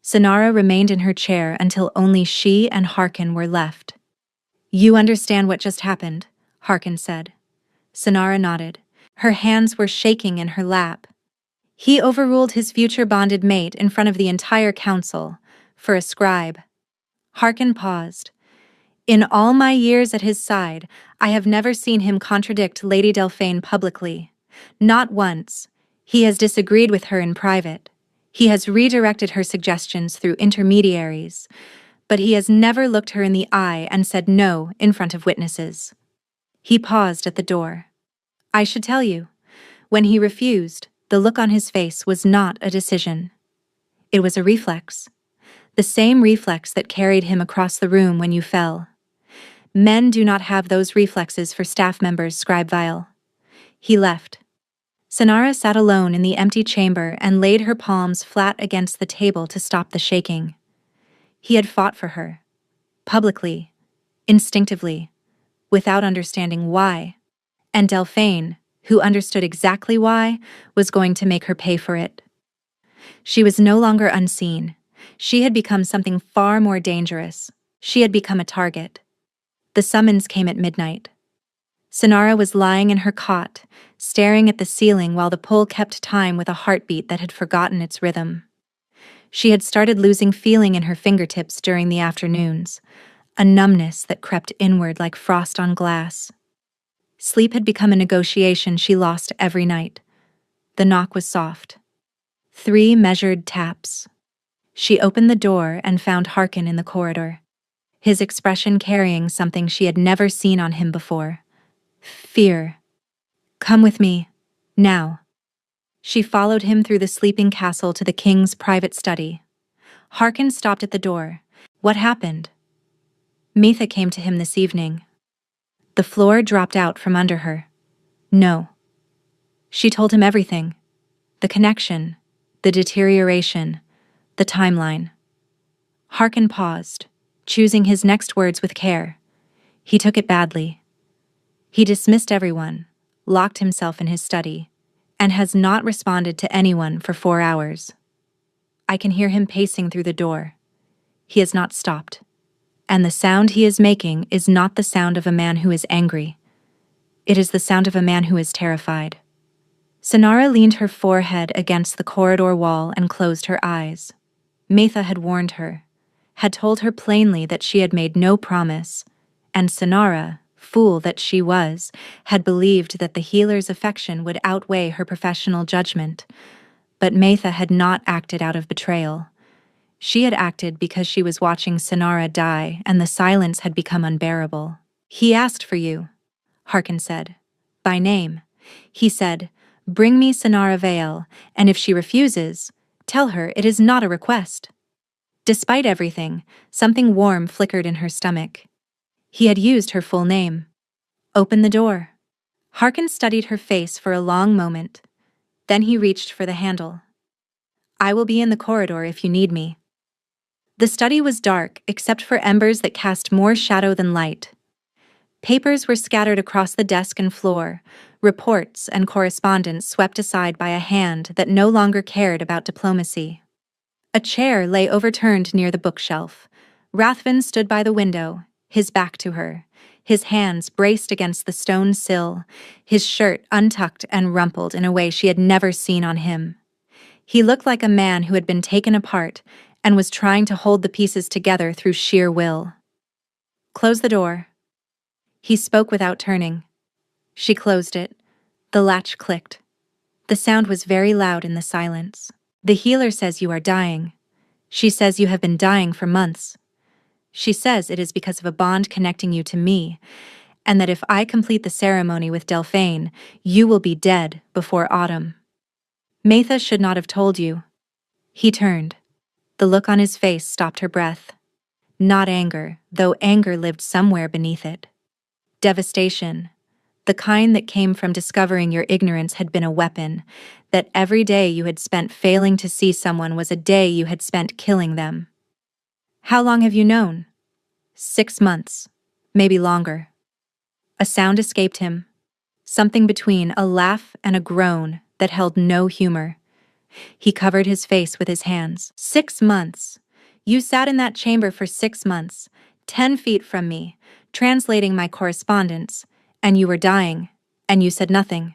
Sonara remained in her chair until only she and Harkin were left. "You understand what just happened," Harkin said. Sonara nodded. Her hands were shaking in her lap. He overruled his future bonded mate in front of the entire council, for a scribe. Harkin paused. "In all my years at his side, I have never seen him contradict Lady Delphine publicly. Not once. He has disagreed with her in private. He has redirected her suggestions through intermediaries, but he has never looked her in the eye and said no in front of witnesses." He paused at the door. "I should tell you, when he refused, the look on his face was not a decision. It was a reflex. The same reflex that carried him across the room when you fell. Men do not have those reflexes for staff members, Scribe Vile." He left. Sonara sat alone in the empty chamber and laid her palms flat against the table to stop the shaking. He had fought for her. Publicly. Instinctively. Without understanding why. And Delphine, who understood exactly why, was going to make her pay for it. She was no longer unseen. She had become something far more dangerous. She had become a target. The summons came at midnight. Sonara was lying in her cot, staring at the ceiling while the pull kept time with a heartbeat that had forgotten its rhythm. She had started losing feeling in her fingertips during the afternoons, a numbness that crept inward like frost on glass. Sleep had become a negotiation she lost every night. The knock was soft. 3 measured taps. She opened the door and found Harkin in the corridor, his expression carrying something she had never seen on him before. Fear. "Come with me. Now." She followed him through the sleeping castle to the king's private study. Harkin stopped at the door. "What happened?" "Metha came to him this evening." The floor dropped out from under her. "No." She told him everything. The connection, the deterioration, the timeline. Harkin paused, choosing his next words with care. He took it badly. He dismissed everyone, locked himself in his study, and has not responded to anyone for 4 hours. I can hear him pacing through the door. He has not stopped. And the sound he is making is not the sound of a man who is angry. It is the sound of a man who is terrified. Sonara leaned her forehead against the corridor wall and closed her eyes. Metha had warned her, had told her plainly that she had made no promise, and Sonara, fool that she was, had believed that the healer's affection would outweigh her professional judgment. But Metha had not acted out of betrayal. She had acted because she was watching Sonara die, and the silence had become unbearable. "He asked for you," Harkin said. "By name. He said, 'Bring me Sonara Vale, and if she refuses, tell her it is not a request.'" Despite everything, something warm flickered in her stomach. He had used her full name. "Open the door." Harkin studied her face for a long moment. Then he reached for the handle. "I will be in the corridor if you need me." The study was dark except for embers that cast more shadow than light. Papers were scattered across the desk and floor, reports and correspondence swept aside by a hand that no longer cared about diplomacy. A chair lay overturned near the bookshelf. Rathven stood by the window, his back to her, his hands braced against the stone sill, his shirt untucked and rumpled in a way she had never seen on him. He looked like a man who had been taken apart and was trying to hold the pieces together through sheer will. "Close the door." He spoke without turning. She closed it. The latch clicked. The sound was very loud in the silence. "The healer says you are dying." She says you have been dying for months. She says it is because of a bond connecting you to me, and that if I complete the ceremony with Delphine, you will be dead before autumn. Maitha should not have told you. He turned. The look on his face stopped her breath. Not anger, though anger lived somewhere beneath it. Devastation. The kind that came from discovering your ignorance had been a weapon, that every day you had spent failing to see someone was a day you had spent killing them. How long have you known? 6 months, maybe longer. A sound escaped him, something between a laugh and a groan that held no humor. He covered his face with his hands. 6 months. You sat in that chamber for 6 months, 10 feet from me, translating my correspondence, and you were dying, and you said nothing.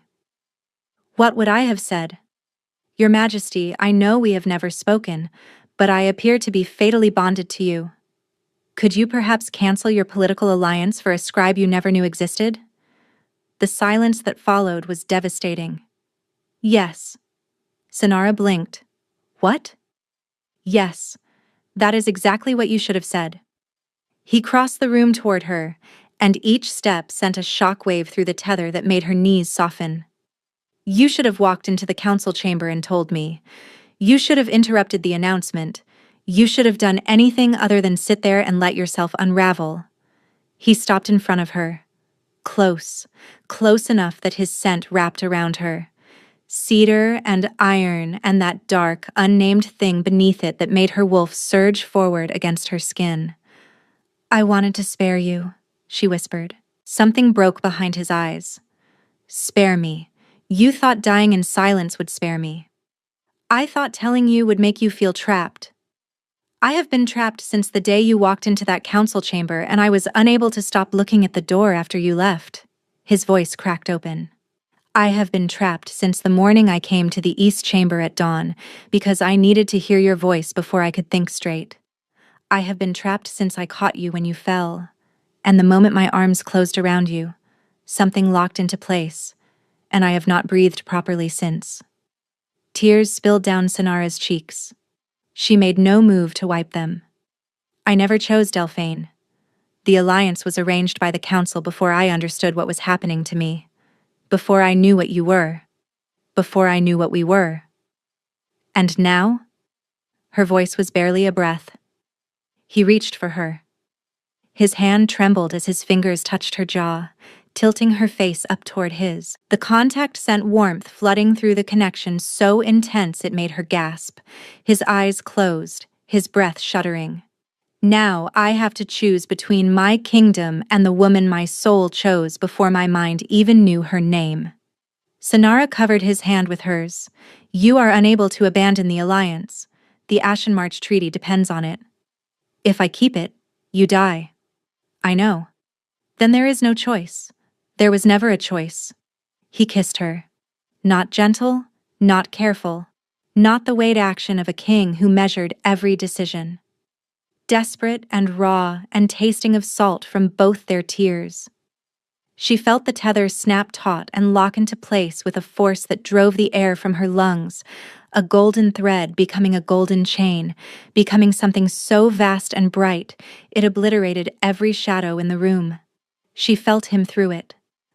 What would I have said? Your Majesty, I know we have never spoken, but I appear to be fatally bonded to you. Could you perhaps cancel your political alliance for a scribe you never knew existed? The silence that followed was devastating. Yes. Sonara blinked. What? Yes. That is exactly what you should have said. He crossed the room toward her, and each step sent a shockwave through the tether that made her knees soften. You should have walked into the council chamber and told me. You should have interrupted the announcement. You should have done anything other than sit there and let yourself unravel. He stopped in front of her. Close, close enough that his scent wrapped around her. Cedar and iron and that dark, unnamed thing beneath it that made her wolf surge forward against her skin. I wanted to spare you, she whispered. Something broke behind his eyes. Spare me. You thought dying in silence would spare me. I thought telling you would make you feel trapped. I have been trapped since the day you walked into that council chamber, and I was unable to stop looking at the door after you left. His voice cracked open. I have been trapped since the morning I came to the East Chamber at dawn, because I needed to hear your voice before I could think straight. I have been trapped since I caught you when you fell, and the moment my arms closed around you, something locked into place, and I have not breathed properly since. Tears spilled down Sonara's cheeks. She made no move to wipe them. I never chose Delphine. The alliance was arranged by the council before I understood what was happening to me, before I knew what you were, before I knew what we were. And now? Her voice was barely a breath. He reached for her. His hand trembled as his fingers touched her jaw, tilting her face up toward his. The contact sent warmth flooding through the connection so intense it made her gasp. His eyes closed, his breath shuddering. Now I have to choose between my kingdom and the woman my soul chose before my mind even knew her name. Sonara covered his hand with hers. You are unable to abandon the alliance. The Ashen March Treaty depends on it. If I keep it, you die. I know. Then there is no choice. There was never a choice. He kissed her. Not gentle, not careful, not the weighed action of a king who measured every decision. Desperate and raw and tasting of salt from both their tears. She felt the tether snap taut and lock into place with a force that drove the air from her lungs, a golden thread becoming a golden chain, becoming something so vast and bright, it obliterated every shadow in the room. She felt him through it.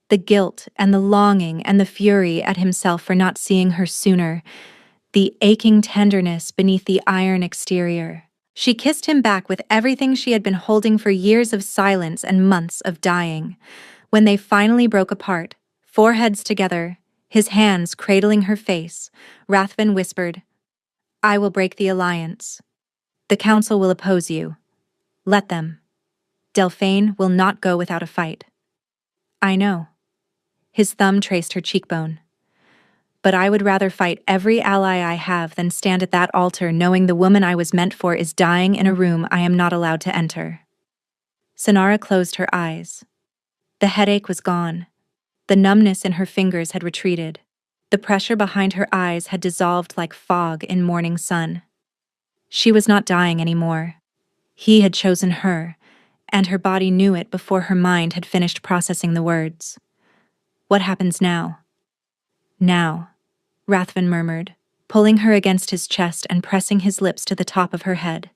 The guilt and the longing and the fury at himself for not seeing her sooner, the aching tenderness beneath the iron exterior. She kissed him back with everything she had been holding for years of silence and months of dying. When they finally broke apart, foreheads together, his hands cradling her face, Rathven whispered, I will break the alliance. The council will oppose you. Let them. Delphine will not go without a fight. I know. His thumb traced her cheekbone. But I would rather fight every ally I have than stand at that altar knowing the woman I was meant for is dying in a room I am not allowed to enter. Sonara closed her eyes. The headache was gone. The numbness in her fingers had retreated. The pressure behind her eyes had dissolved like fog in morning sun. She was not dying anymore. He had chosen her, and her body knew it before her mind had finished processing the words. What happens now? Now, Rathven murmured. pulling her against his chest and pressing his lips to the top of her head.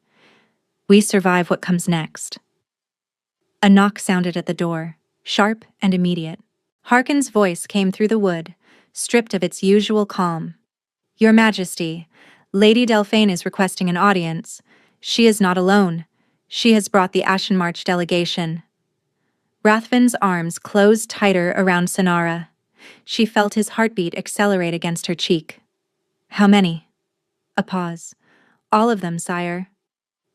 We survive what comes next. A knock sounded at the door, sharp and immediate. Harkin's voice came through the wood, stripped of its usual calm. Your Majesty, Lady Delphine is requesting an audience. She is not alone. She has brought the Ashen March delegation. Rathvin's arms closed tighter around Sonara. She felt his heartbeat accelerate against her cheek. How many? A pause. All of them, sire.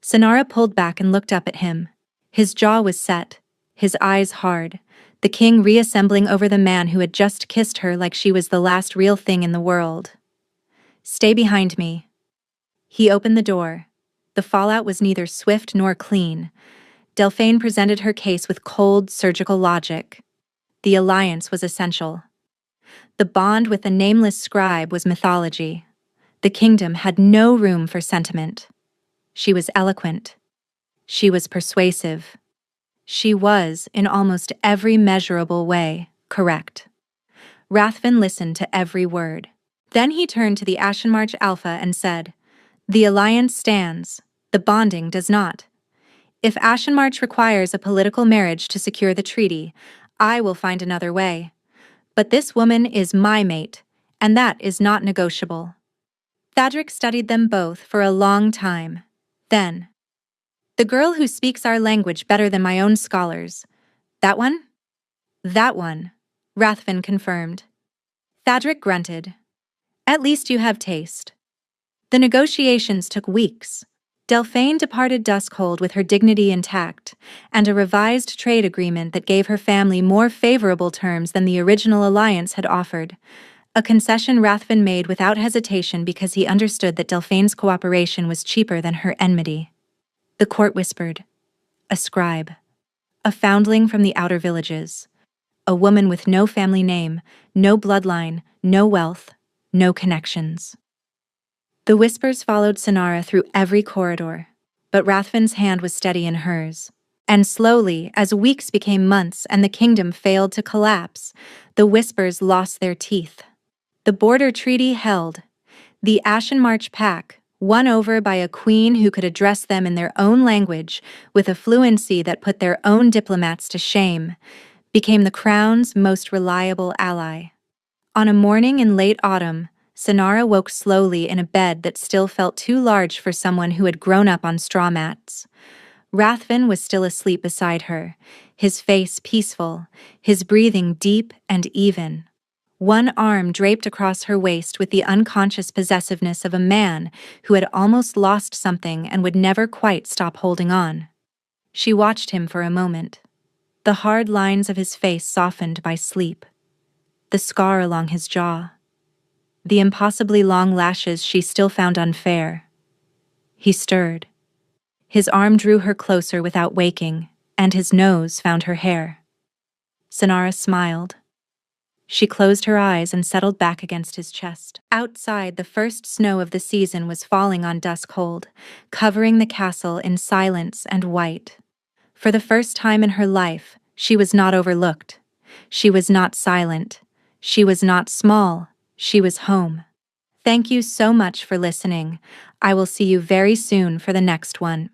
Sonara pulled back and looked up at him. His jaw was set, his eyes hard, the king reassembling over the man who had just kissed her like she was the last real thing in the world. Stay behind me. He opened the door. The fallout was neither swift nor clean. Delphine presented her case with cold, surgical logic. The alliance was essential. The bond with the nameless scribe was mythology. The kingdom had no room for sentiment. She was eloquent. She was persuasive. She was, in almost every measurable way, correct. Rathvin listened to every word. Then he turned to the Ashenmarch Alpha and said, The alliance stands. The bonding does not. If Ashenmarch requires a political marriage to secure the treaty, I will find another way. But this woman is my mate, and that is not negotiable. Thadric studied them both for a long time. Then, the girl who speaks our language better than my own scholars. That one? That one, Rathvin confirmed. Thadric grunted. At least you have taste. The negotiations took weeks. Delphine departed Duskhold with her dignity intact, and a revised trade agreement that gave her family more favorable terms than the original alliance had offered. A concession Rathvin made without hesitation because he understood that Delphine's cooperation was cheaper than her enmity. The court whispered. A scribe. A foundling from the outer villages. A woman with no family name, no bloodline, no wealth, no connections. The whispers followed Sonara through every corridor, but Rathvin's hand was steady in hers. And slowly, as weeks became months and the kingdom failed to collapse, the whispers lost their teeth. The border treaty held. The Ashenmarch Pact, won over by a queen who could address them in their own language with a fluency that put their own diplomats to shame, became the crown's most reliable ally. On a morning in late autumn, Sonara woke slowly in a bed that still felt too large for someone who had grown up on straw mats. Rathvin was still asleep beside her, his face peaceful, his breathing deep and even. One arm draped across her waist with the unconscious possessiveness of a man who had almost lost something and would never quite stop holding on. She watched him for a moment. The hard lines of his face softened by sleep. The scar along his jaw. The impossibly long lashes she still found unfair. He stirred. His arm drew her closer without waking, and his nose found her hair. Sonara smiled. She closed her eyes and settled back against his chest. Outside, the first snow of the season was falling on Duskhold, covering the castle in silence and white. For the first time in her life, she was not overlooked. She was not silent. She was not small. She was home. Thank you so much for listening. I will see you very soon for the next one.